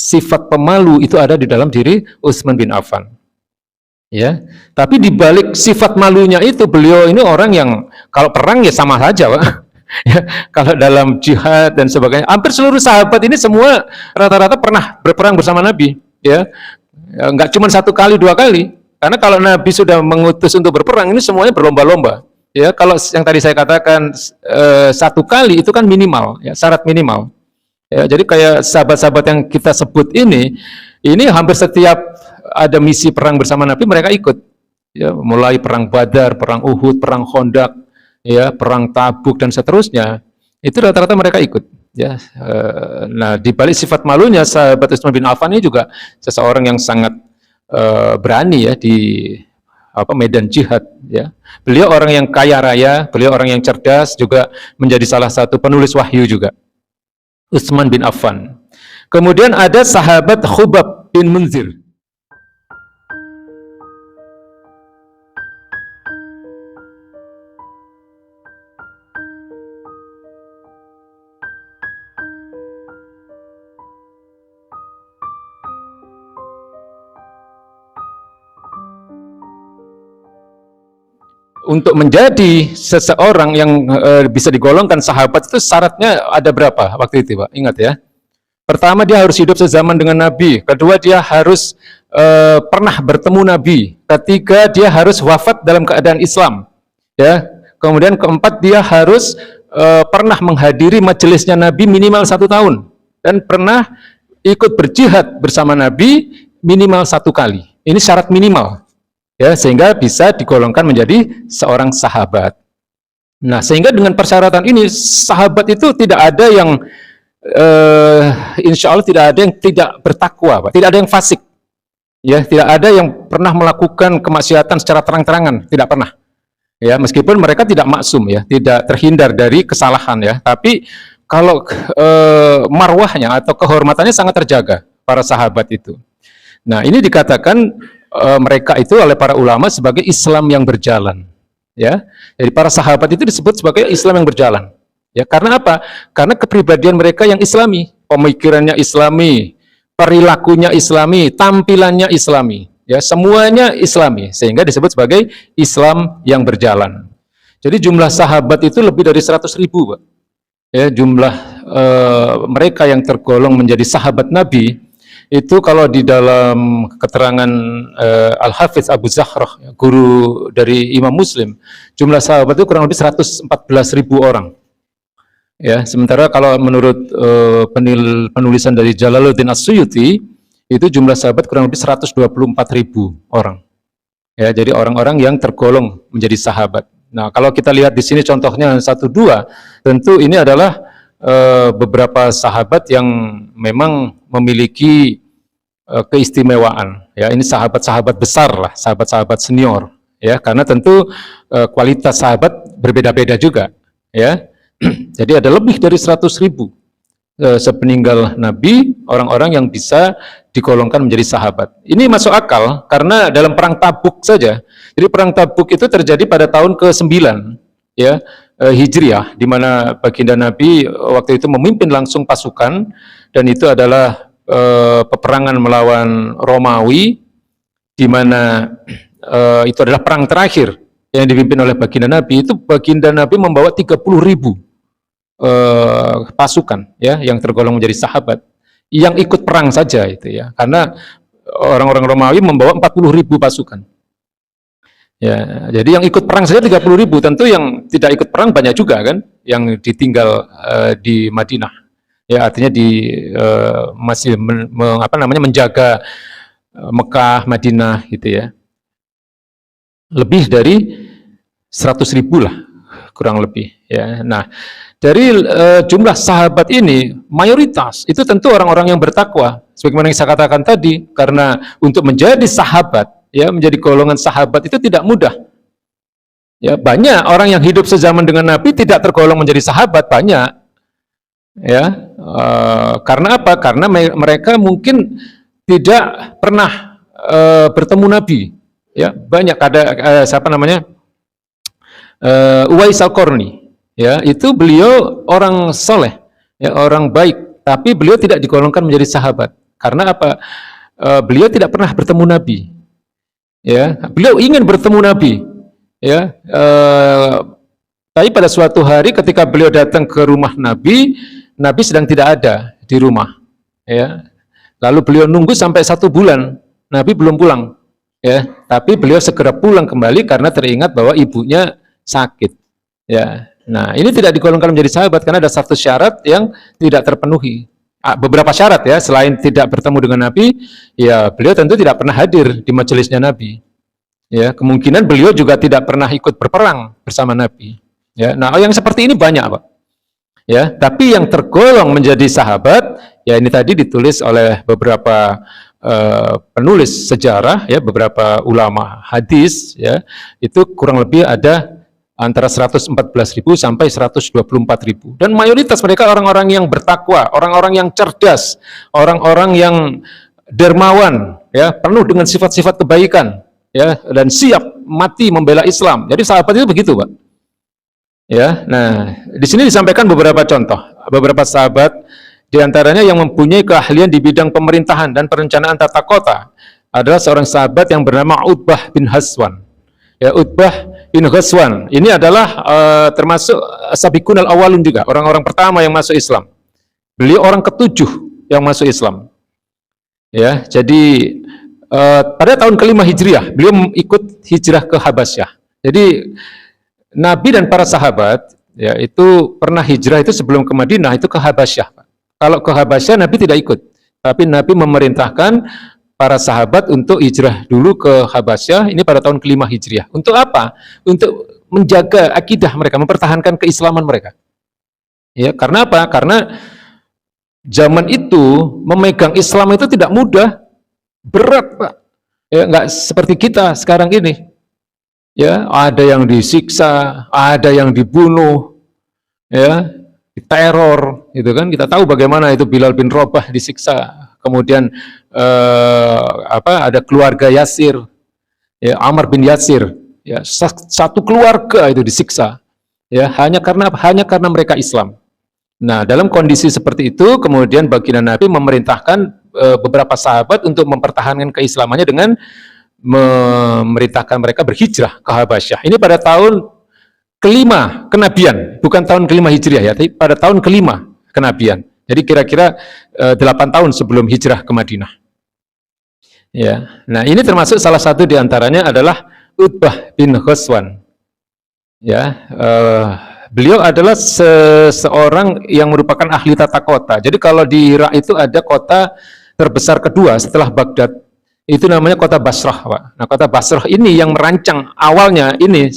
sifat pemalu itu ada di dalam diri Utsman bin Affan. Ya, tapi di balik sifat malunya itu beliau ini orang yang kalau perang ya sama saja, Pak. Ya, kalau dalam jihad dan sebagainya, hampir seluruh sahabat ini semua rata-rata pernah berperang bersama Nabi. Ya, nggak cuma 1 kali 2 kali. Karena kalau Nabi sudah mengutus untuk berperang, ini semuanya berlomba-lomba. Ya, kalau yang tadi saya katakan 1 kali itu kan minimal, ya, syarat minimal. Ya, jadi kayak sahabat-sahabat yang kita sebut ini hampir setiap ada misi perang bersama Nabi mereka ikut. Ya, mulai perang Badar, perang Uhud, perang Khandaq, ya, perang Tabuk dan seterusnya. Itu rata-rata mereka ikut. Ya, nah di balik sifat malunya sahabat Utsman bin Affan ini juga seseorang yang sangat berani ya di medan jihad ya. Beliau orang yang kaya raya, beliau orang yang cerdas, juga menjadi salah satu penulis wahyu juga. Utsman bin Affan. Kemudian ada sahabat Khubab bin Munzir. Untuk menjadi seseorang yang bisa digolongkan sahabat itu syaratnya ada berapa waktu itu, Pak? Ingat ya. Pertama, dia harus hidup sezaman dengan Nabi. Kedua, dia harus pernah bertemu Nabi. Ketiga, dia harus wafat dalam keadaan Islam. Ya. Kemudian keempat, dia harus pernah menghadiri majelisnya Nabi minimal 1 tahun dan pernah ikut berjihad bersama Nabi minimal 1 kali. Ini syarat minimal. Ya, sehingga bisa digolongkan menjadi seorang sahabat. Nah, sehingga dengan persyaratan ini sahabat itu tidak ada yang insya Allah tidak ada yang tidak bertakwa, Pak. Tidak ada yang fasik. Ya, tidak ada yang pernah melakukan kemaksiatan secara terang-terangan, tidak pernah. Ya, meskipun mereka tidak maksum ya, tidak terhindar dari kesalahan ya, tapi kalau marwahnya atau kehormatannya sangat terjaga para sahabat itu. Nah, ini dikatakan mereka itu oleh para ulama sebagai Islam yang berjalan, ya. Jadi para sahabat itu disebut sebagai Islam yang berjalan, ya. Karena apa? Karena kepribadian mereka yang Islami, pemikirannya Islami, perilakunya Islami, tampilannya Islami, ya. Semuanya Islami, sehingga disebut sebagai Islam yang berjalan. Jadi jumlah sahabat itu lebih dari 100.000, Pak. Ya, jumlah mereka yang tergolong menjadi sahabat Nabi. Itu kalau di dalam keterangan Al-Hafiz Abu Zahrah, guru dari Imam Muslim, jumlah sahabat itu kurang lebih 114.000 orang. Ya, sementara kalau menurut penulisan dari Jalaluddin As-Suyuti, itu jumlah sahabat kurang lebih 124.000 orang. Ya, jadi orang-orang yang tergolong menjadi sahabat. Nah, kalau kita lihat di sini contohnya 1-2, tentu ini adalah beberapa sahabat yang memang memiliki keistimewaan. Ya, ini sahabat-sahabat besar lah, sahabat-sahabat senior. Ya, karena tentu kualitas sahabat berbeda-beda juga. Ya, jadi ada lebih dari 100.000 sepeninggal Nabi orang-orang yang bisa digolongkan menjadi sahabat. Ini masuk akal karena dalam perang Tabuk saja. Jadi perang Tabuk itu terjadi pada tahun ke-9 ya Hijriah, di mana baginda Nabi waktu itu memimpin langsung pasukan, dan itu adalah peperangan melawan Romawi, di mana itu adalah perang terakhir yang dipimpin oleh baginda Nabi. Itu baginda Nabi membawa 30.000 pasukan ya yang tergolong menjadi sahabat yang ikut perang saja itu ya, karena orang-orang Romawi membawa 40.000 pasukan. Ya, jadi yang ikut perang saja 30.000, tentu yang tidak ikut perang banyak juga kan, yang ditinggal di Madinah. Ya, artinya masih menjaga Mekah, Madinah gitu ya. Lebih dari 100.000 lah kurang lebih ya. Nah, dari jumlah sahabat ini mayoritas itu tentu orang-orang yang bertakwa. Sebagaimana yang saya katakan tadi, karena untuk menjadi sahabat ya, menjadi golongan sahabat itu tidak mudah. Ya, banyak orang yang hidup sezaman dengan Nabi tidak tergolong menjadi sahabat, banyak. Ya, karena apa? Karena mereka mungkin tidak pernah bertemu Nabi. Ya, banyak ada siapa namanya? Uwais Al-Qarni. Ya, itu beliau orang soleh, ya, orang baik, tapi beliau tidak digolongkan menjadi sahabat. Karena apa? Beliau tidak pernah bertemu Nabi. Ya, beliau ingin bertemu Nabi. Ya, tapi pada suatu hari ketika beliau datang ke rumah Nabi, Nabi sedang tidak ada di rumah. Ya, lalu beliau nunggu sampai 1 bulan, Nabi belum pulang. Ya, tapi beliau segera pulang kembali karena teringat bahwa ibunya sakit. Ya, nah ini tidak digolongkan menjadi sahabat karena ada satu syarat yang tidak terpenuhi. Beberapa syarat ya, selain tidak bertemu dengan Nabi, ya beliau tentu tidak pernah hadir di majelisnya Nabi. Ya, kemungkinan beliau juga tidak pernah ikut berperang bersama Nabi. Ya, nah yang seperti ini banyak, Pak. Ya, tapi yang tergolong menjadi sahabat, ya ini tadi ditulis oleh beberapa penulis sejarah, ya beberapa ulama hadis, ya itu kurang lebih ada antara 114.000 sampai 124.000. Dan mayoritas mereka orang-orang yang bertakwa, orang-orang yang cerdas, orang-orang yang dermawan, ya penuh dengan sifat-sifat kebaikan, ya dan siap mati membela Islam. Jadi sahabat itu begitu, Pak. Ya, nah di sini disampaikan beberapa contoh, beberapa sahabat diantaranya yang mempunyai keahlian di bidang pemerintahan dan perencanaan tata kota adalah seorang sahabat yang bernama Utbah bin Ghazwan. Ya, Utbah bin Ghazwan ini adalah termasuk sabiqun al-awwalun juga, orang-orang pertama yang masuk Islam. Beliau orang ke-7 yang masuk Islam. Ya, jadi pada tahun ke-5 Hijriah beliau ikut hijrah ke Habasyah. Jadi Nabi dan para sahabat ya itu pernah hijrah itu sebelum ke Madinah itu ke Habasyah. Kalau ke Habasyah Nabi tidak ikut, tapi Nabi memerintahkan para sahabat untuk hijrah dulu ke Habasyah ini pada tahun ke-5 Hijriah. Untuk apa? Untuk menjaga akidah mereka, mempertahankan keislaman mereka. Ya, karena apa? Karena zaman itu memegang Islam itu tidak mudah, berat, Pak. Ya, nggak seperti kita sekarang ini. Ya, ada yang disiksa, ada yang dibunuh, ya, diteror, gitu kan? Kita tahu bagaimana itu Bilal bin Rabah disiksa, kemudian ada keluarga Yasir, ya, Ammar bin Yasir, ya, satu keluarga itu disiksa, ya, hanya karena mereka Islam. Nah, dalam kondisi seperti itu, kemudian baginda Nabi memerintahkan beberapa sahabat untuk mempertahankan keislamannya dengan memerintahkan mereka berhijrah ke Habasyah. Ini pada tahun ke-5 kenabian, bukan tahun ke-5 Hijriah ya, tapi pada tahun ke-5 kenabian. Jadi kira-kira 8 tahun sebelum hijrah ke Madinah. Ya, nah ini termasuk salah satu diantaranya adalah Utbah bin Ghazwan. Ya, beliau adalah seseorang yang merupakan ahli tata kota. Jadi kalau di Irak itu ada kota terbesar kedua setelah Baghdad, itu namanya kota Basrah, Pak. Nah, kota Basrah ini yang merancang awalnya ini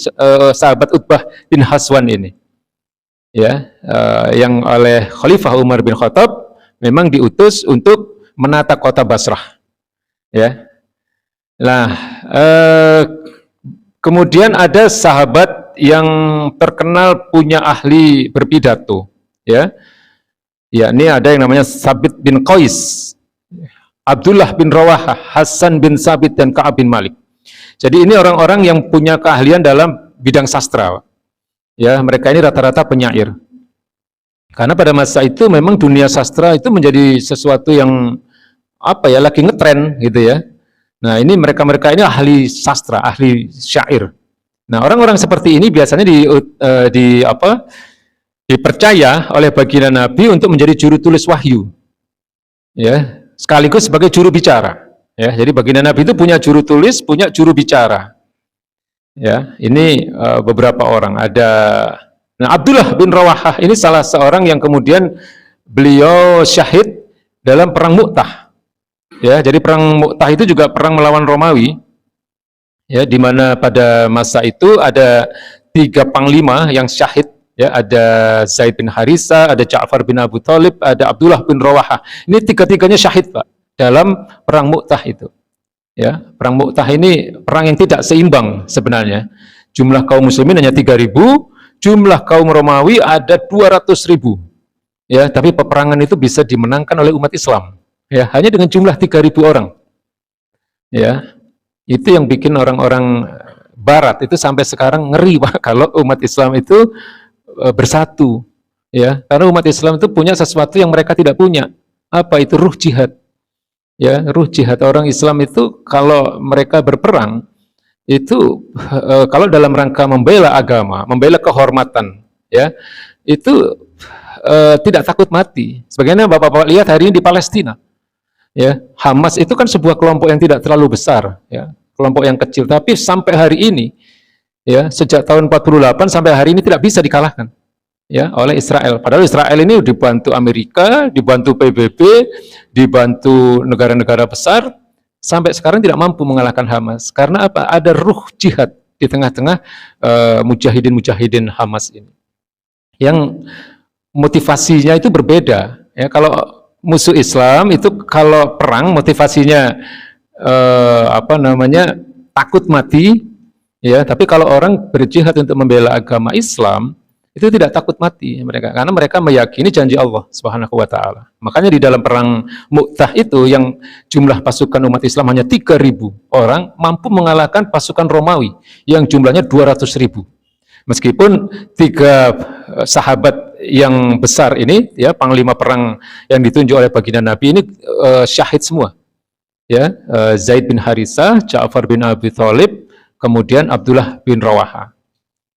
sahabat Utbah bin Ghazwan ini. Ya, yang oleh Khalifah Umar bin Khattab memang diutus untuk menata kota Basrah. Ya. Nah, kemudian ada sahabat yang terkenal punya ahli berpidato, ya. Yakni ada yang namanya Sabit bin Qais, Abdullah bin Rawahah, Hasan bin Sabit, dan Ka'ab bin Malik. Jadi ini orang-orang yang punya keahlian dalam bidang sastra. Ya, mereka ini rata-rata penyair. Karena pada masa itu memang dunia sastra itu menjadi sesuatu yang lagi ngetren gitu ya. Nah, ini mereka-mereka ini ahli sastra, ahli syair. Nah, orang-orang seperti ini biasanya dipercaya oleh baginda Nabi untuk menjadi juru tulis wahyu. Ya, sekaligus sebagai juru bicara. Ya, jadi baginda Nabi itu punya juru tulis, punya juru bicara. Ya, ini beberapa orang. Ada Abdullah bin Rawahah, ini salah seorang yang kemudian beliau syahid dalam perang Mu'tah. Ya, jadi perang Mu'tah itu juga perang melawan Romawi. Ya, di mana pada masa itu ada 3 panglima yang syahid. Ya, ada Zaid bin Harisa, ada Ja'far bin Abu Thalib, ada Abdullah bin Rawahah. Ini 3-tiganya syahid, Pak, dalam perang Mu'tah itu. Ya, perang Mu'tah ini perang yang tidak seimbang sebenarnya. Jumlah kaum muslimin hanya 3.000, jumlah kaum Romawi ada 200.000. Ya, tapi peperangan itu bisa dimenangkan oleh umat Islam. Ya, hanya dengan jumlah 3.000 orang. Ya, itu yang bikin orang-orang Barat itu sampai sekarang ngeri, Pak, kalau umat Islam itu bersatu, ya, karena umat Islam itu punya sesuatu yang mereka tidak punya. Apa itu? Ruh jihad. Ya, ruh jihad orang Islam itu kalau mereka berperang itu kalau dalam rangka membela agama, membela kehormatan, ya, itu tidak takut mati. Sebagaimana Bapak-bapak lihat hari ini di Palestina, ya, Hamas itu kan sebuah kelompok yang tidak terlalu besar, ya, kelompok yang kecil, tapi sampai hari ini, ya, sejak tahun 48 sampai hari ini tidak bisa dikalahkan, ya, oleh Israel. Padahal Israel ini dibantu Amerika, dibantu PBB, dibantu negara-negara besar, sampai sekarang tidak mampu mengalahkan Hamas. Karena apa? Ada ruh jihad di tengah-tengah mujahidin-mujahidin Hamas ini, yang motivasinya itu berbeda. Ya, kalau musuh Islam itu kalau perang motivasinya takut mati, ya. Tapi kalau orang berjihad untuk membela agama Islam itu tidak takut mati mereka, karena mereka meyakini janji Allah Subhanahu wa taala. Makanya di dalam perang Mu'tah itu yang jumlah pasukan umat Islam hanya 3.000 orang mampu mengalahkan pasukan Romawi yang jumlahnya 200.000. Meskipun 3 sahabat yang besar ini, ya, panglima perang yang ditunjuk oleh baginda Nabi ini syahid semua. Ya, Zaid bin Harisah, Ja'far bin Abi Thalib, kemudian Abdullah bin Rawaha.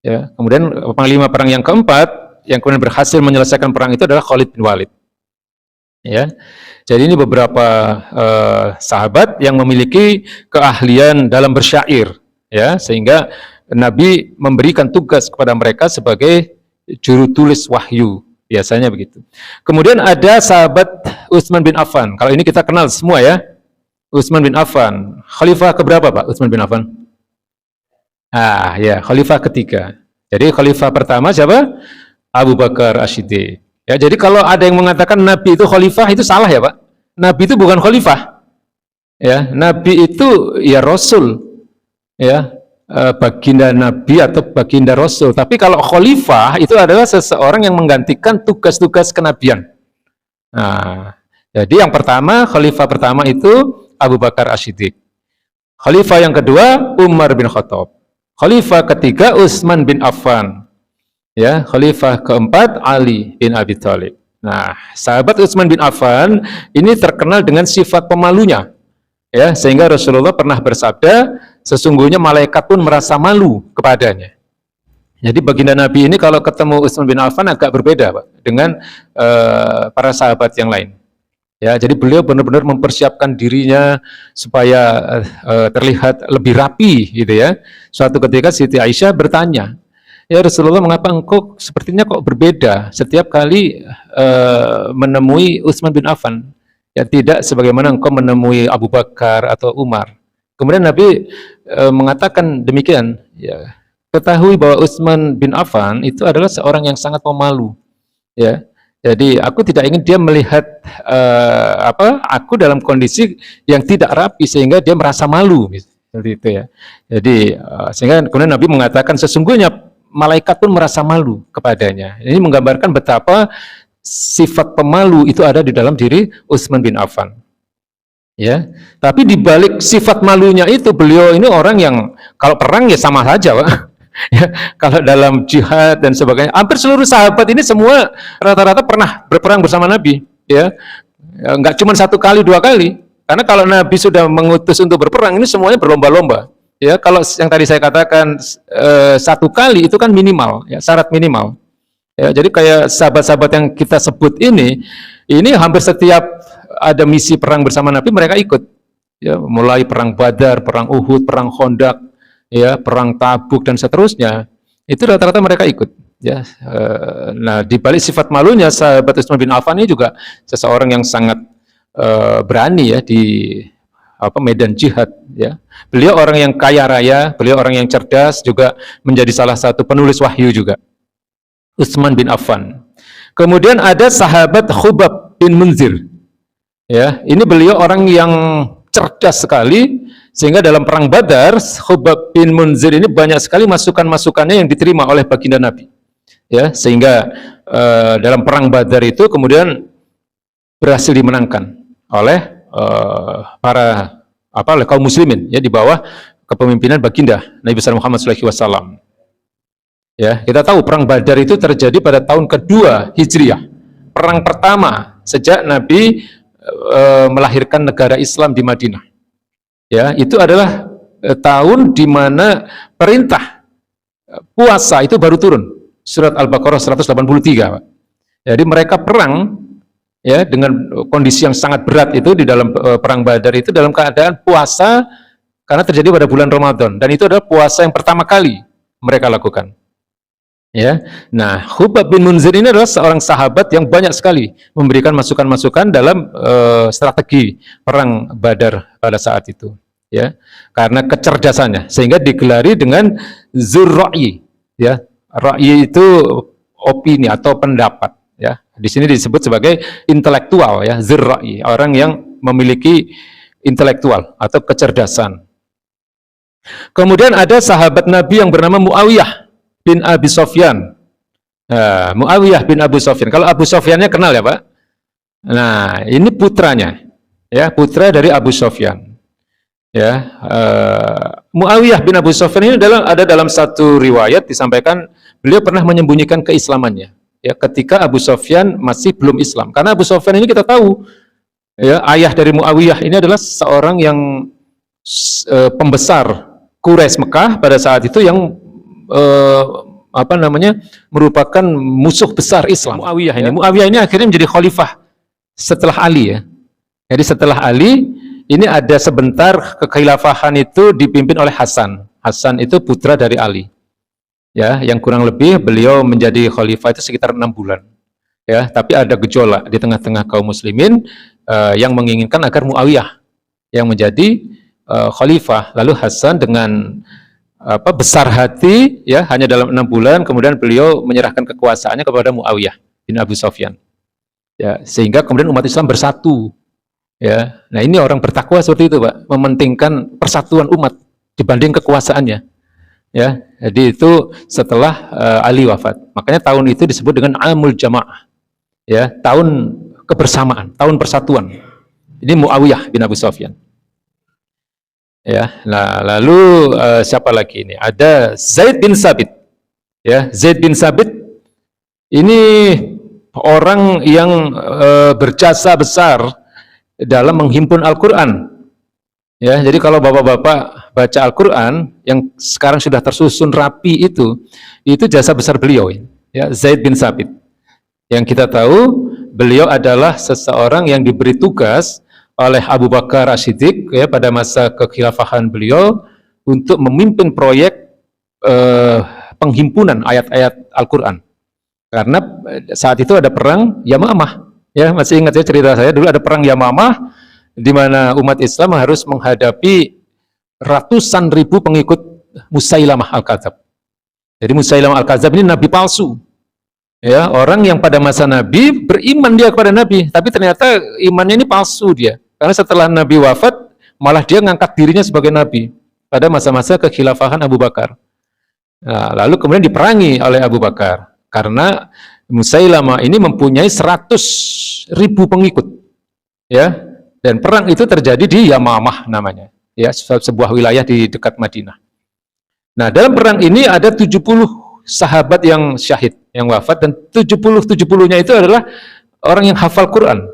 Ya, kemudian panglima perang yang keempat yang kemudian berhasil menyelesaikan perang itu adalah Khalid bin Walid. Ya, jadi ini beberapa sahabat yang memiliki keahlian dalam bersyair, ya, sehingga Nabi memberikan tugas kepada mereka sebagai juru tulis wahyu, biasanya begitu. Kemudian ada sahabat Utsman bin Affan. Kalau ini kita kenal semua, ya, Utsman bin Affan. Khalifah keberapa, Pak, Utsman bin Affan? Ya, khalifah ketiga. Jadi khalifah pertama siapa? Abu Bakar As-Siddiq. Ya, jadi kalau ada yang mengatakan Nabi itu khalifah, itu salah, ya, Pak. Nabi itu bukan khalifah. Ya, Nabi itu ya Rasul. Ya, baginda Nabi atau baginda Rasul. Tapi kalau khalifah itu adalah seseorang yang menggantikan tugas-tugas kenabian. Nah, jadi yang pertama, khalifah pertama itu Abu Bakar As-Siddiq. Khalifah yang kedua Umar bin Khattab. Khalifah ketiga Utsman bin Affan. Ya, khalifah keempat Ali bin Abi Thalib. Nah, sahabat Utsman bin Affan ini terkenal dengan sifat pemalunya. Ya, sehingga Rasulullah pernah bersabda, sesungguhnya malaikat pun merasa malu kepadanya. Jadi baginda Nabi ini kalau ketemu Utsman bin Affan agak berbeda, Pak, dengan para sahabat yang lain. Ya, jadi beliau benar-benar mempersiapkan dirinya supaya terlihat lebih rapi, gitu ya. Suatu ketika Siti Aisyah bertanya, ya Rasulullah, mengapa engkau sepertinya kok berbeda setiap kali menemui Utsman bin Affan? Ya, tidak sebagaimana engkau menemui Abu Bakar atau Umar. Kemudian Nabi mengatakan demikian, ya, ketahui bahwa Utsman bin Affan itu adalah seorang yang sangat pemalu, ya. Jadi aku tidak ingin dia melihat aku dalam kondisi yang tidak rapi sehingga dia merasa malu, seperti itu, ya. Jadi sehingga kemudian Nabi mengatakan sesungguhnya malaikat pun merasa malu kepadanya. Ini menggambarkan betapa sifat pemalu itu ada di dalam diri Utsman bin Affan. Ya, tapi di balik sifat malunya itu beliau ini orang yang kalau perang ya sama saja, Pak. Ya, kalau dalam jihad dan sebagainya, hampir seluruh sahabat ini semua rata-rata pernah berperang bersama Nabi, ya. Enggak cuma 1 kali 2 kali, karena kalau Nabi sudah mengutus untuk berperang ini semuanya berlomba-lomba, ya. Kalau yang tadi saya katakan 1 kali itu kan minimal, ya, syarat minimal, ya. Jadi kayak sahabat-sahabat yang kita sebut ini hampir setiap ada misi perang bersama Nabi mereka ikut, ya, mulai perang Badar, perang Uhud, perang Khandaq, ya, perang Tabuk dan seterusnya, itu rata-rata mereka ikut, ya. Nah, di balik sifat malunya sahabat Utsman bin Affan ini juga seseorang yang sangat berani, ya, di medan jihad, ya. Beliau orang yang kaya raya, beliau orang yang cerdas, juga menjadi salah satu penulis wahyu juga, Utsman bin Affan. Kemudian ada sahabat Khubab bin Munzir, ya. Ini beliau orang yang cerdas sekali, sehingga dalam perang Badar, Khubab bin Munzir ini banyak sekali masukan-masukannya yang diterima oleh baginda Nabi, ya, sehingga dalam perang Badar itu kemudian berhasil dimenangkan oleh oleh kaum muslimin, ya, di bawah kepemimpinan baginda Nabi besar Muhammad SAW. Ya, kita tahu perang Badar itu terjadi pada tahun kedua Hijriah, perang pertama sejak Nabi melahirkan negara Islam di Madinah. Ya, itu adalah tahun di mana perintah puasa itu baru turun. Surat Al-Baqarah 183, Pak. Jadi mereka perang ya dengan kondisi yang sangat berat itu di dalam perang Badar itu dalam keadaan puasa karena terjadi pada bulan Ramadan, dan itu adalah puasa yang pertama kali mereka lakukan. Ya. Nah, Khubab bin Munzir ini adalah seorang sahabat yang banyak sekali memberikan masukan-masukan dalam strategi perang Badar pada saat itu. Ya, karena kecerdasannya sehingga digelari dengan Dzur-Ra'yi. Ya, Ra'yi itu opini atau pendapat. Ya, di sini disebut sebagai intelektual, ya, Dzur-Ra'yi, orang yang memiliki intelektual atau kecerdasan. Kemudian ada sahabat Nabi yang bernama Muawiyah bin Abi Sofyan. Muawiyah bin Abu Sofyan. Kalau Abu Sofyannya kenal ya, Pak? Nah, ini putranya, ya, putra dari Abu Sofyan. Ya, Muawiyah bin Abu Sofyan ini ada dalam satu riwayat disampaikan beliau pernah menyembunyikan keislamannya. Ya, ketika Abu Sofyan masih belum Islam. Karena Abu Sofyan ini kita tahu, ya, ayah dari Muawiyah ini adalah seorang yang pembesar Quraisy Mekah pada saat itu yang merupakan musuh besar Islam. Muawiyah ini, Muawiyah ini akhirnya menjadi khalifah setelah Ali, ya. Jadi setelah Ali ini ada sebentar kekhilafahan itu dipimpin oleh Hasan. Hasan itu putra dari Ali. Ya, yang kurang lebih beliau menjadi khalifah itu sekitar 6 bulan. Ya, tapi ada gejolak di tengah-tengah kaum muslimin yang menginginkan agar Muawiyah yang menjadi khalifah. Lalu Hasan dengan besar hati, ya, hanya dalam 6 bulan kemudian beliau menyerahkan kekuasaannya kepada Muawiyah bin Abu Sofyan. Ya, sehingga kemudian umat Islam bersatu. Ya, nah ini orang bertakwa seperti itu, Pak, mementingkan persatuan umat dibanding kekuasaannya. Ya, jadi itu setelah Ali wafat. Makanya tahun itu disebut dengan Amul Jamaah. Ya, tahun kebersamaan, tahun persatuan. Ini Muawiyah bin Abu Sofyan. Ya, nah lalu siapa lagi ini? Ada Zaid bin Sabit. Ya, Zaid bin Sabit ini orang yang berjasa besar dalam menghimpun Al-Quran. Ya, jadi kalau bapak-bapak baca Al-Quran yang sekarang sudah tersusun rapi itu jasa besar beliau, ya, Zaid bin Sabit. Yang kita tahu beliau adalah seseorang yang diberi tugas oleh Abu Bakar As-Siddiq, ya, pada masa kekhilafahan beliau untuk memimpin proyek penghimpunan ayat-ayat Al-Quran. Karena saat itu ada perang Yamamah. Ya, masih ingat ya cerita saya dulu ada perang Yamamah di mana umat Islam harus menghadapi ratusan ribu pengikut Musailamah Al-Kadzab. Jadi Musailamah Al-Kadzab ini nabi palsu. Ya, orang yang pada masa Nabi beriman dia kepada Nabi, tapi ternyata imannya ini palsu dia. Karena setelah Nabi wafat, malah dia ngangkat dirinya sebagai nabi pada masa-masa kekhilafahan Abu Bakar. Nah, lalu kemudian diperangi oleh Abu Bakar karena Musailamah ini mempunyai 100.000 pengikut, ya, dan perang itu terjadi di Yamamah namanya, ya, sebuah wilayah di dekat Madinah. Nah, dalam perang ini ada 70 sahabat yang syahid, yang wafat, dan 70-70-nya itu adalah orang yang hafal Quran,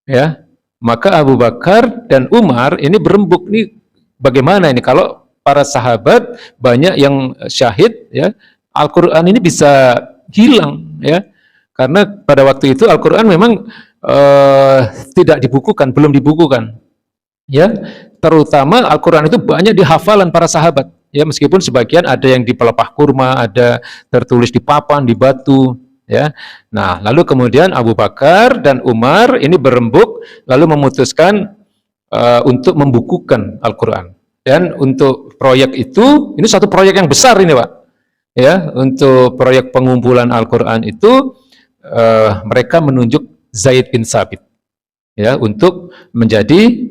ya. Maka Abu Bakar dan Umar ini berembuk, nih bagaimana ini kalau para sahabat banyak yang syahid, ya, Al-Quran ini bisa hilang, ya, karena pada waktu itu Al-Quran memang tidak dibukukan, belum dibukukan, ya, terutama Al-Quran itu banyak di hafalan para sahabat, ya, meskipun sebagian ada yang di pelepah kurma, ada tertulis di papan, di batu, ya. Nah, lalu kemudian Abu Bakar dan Umar ini berembuk lalu memutuskan untuk membukukan Al-Quran, dan untuk proyek itu, ini satu proyek yang besar ini, Pak. Ya, untuk proyek pengumpulan Al-Quran itu mereka menunjuk Zaid bin Sabit, ya, untuk menjadi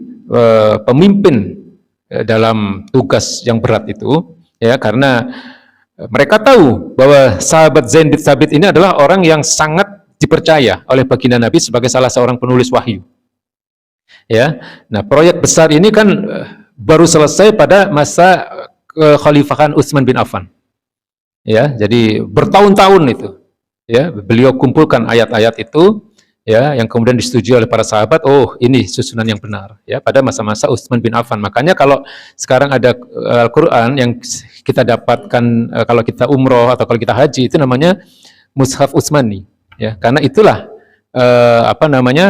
pemimpin dalam tugas yang berat itu, ya, karena mereka tahu bahwa sahabat Zaid bin Sabit ini adalah orang yang sangat dipercaya oleh baginda Nabi sebagai salah seorang penulis wahyu. Ya, nah proyek besar ini kan baru selesai pada masa kekhalifahan Utsman bin Affan. Ya, jadi bertahun-tahun itu, ya, beliau kumpulkan ayat-ayat itu, ya, yang kemudian disetujui oleh para sahabat. Oh, ini susunan yang benar, ya, pada masa-masa Utsman bin Affan. Makanya kalau sekarang ada Al-Quran yang kita dapatkan kalau kita umroh atau kalau kita haji, itu namanya Mushaf Utsmani, ya, karena itulah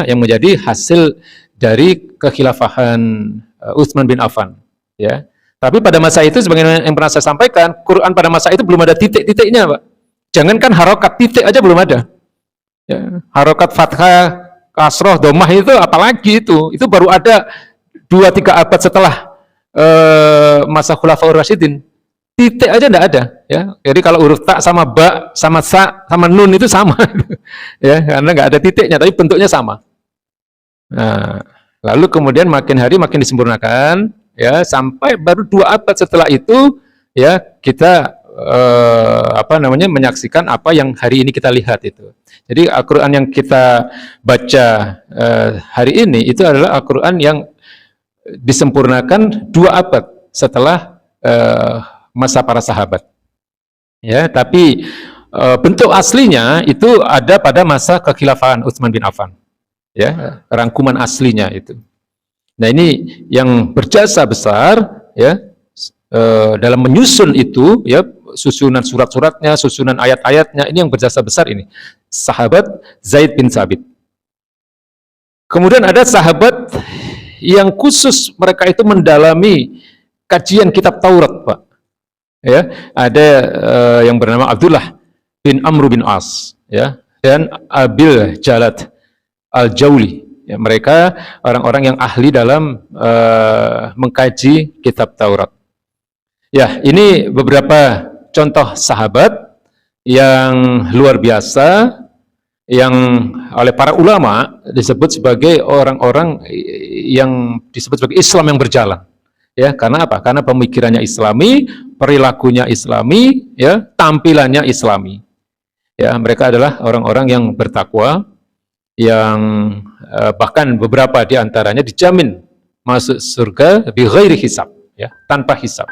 yang menjadi hasil dari kekhilafahan Utsman bin Affan, ya. Tapi pada masa itu, sebagaimana yang pernah saya sampaikan, Quran pada masa itu belum ada titik-titiknya, Pak. Jangankan harokat, titik aja belum ada. Ya, harokat fathah, kasroh, domah itu apalagi itu baru ada 2-3 abad setelah masa Khulafaur Rasyidin. Titik aja enggak ada, ya. Jadi kalau huruf ta sama ba sama sa sama nun itu sama. Ya, karena enggak ada titiknya, tapi bentuknya sama. Nah, lalu kemudian makin hari makin disempurnakan, ya, sampai baru 2 abad setelah itu, ya, kita menyaksikan apa yang hari ini kita lihat itu. Jadi Al-Quran yang kita baca hari ini itu adalah Al-Quran yang disempurnakan 2 abad setelah masa para sahabat. Ya, tapi bentuk aslinya itu ada pada masa kekhilafahan Utsman bin Affan. Ya, rangkuman aslinya itu. Nah, ini yang berjasa besar, ya, dalam menyusun itu, ya, susunan surat-suratnya, susunan ayat-ayatnya, ini yang berjasa besar ini. Sahabat Zaid bin Thabit. Kemudian ada sahabat yang khusus mereka itu mendalami kajian kitab Taurat, Pak. Ya, ada yang bernama Abdullah bin Amr bin As, ya, dan Abil Jalad Al-Jauli. Ya, mereka orang-orang yang ahli dalam mengkaji kitab Taurat. Ya, ini beberapa contoh sahabat yang luar biasa yang oleh para ulama disebut sebagai orang-orang yang disebut sebagai Islam yang berjalan. Ya, karena apa? Karena pemikirannya Islami, perilakunya Islami, ya, tampilannya Islami. Ya, mereka adalah orang-orang yang bertakwa, yang bahkan beberapa di antaranya dijamin masuk surga bi ghairi hisab, ya, tanpa hisab.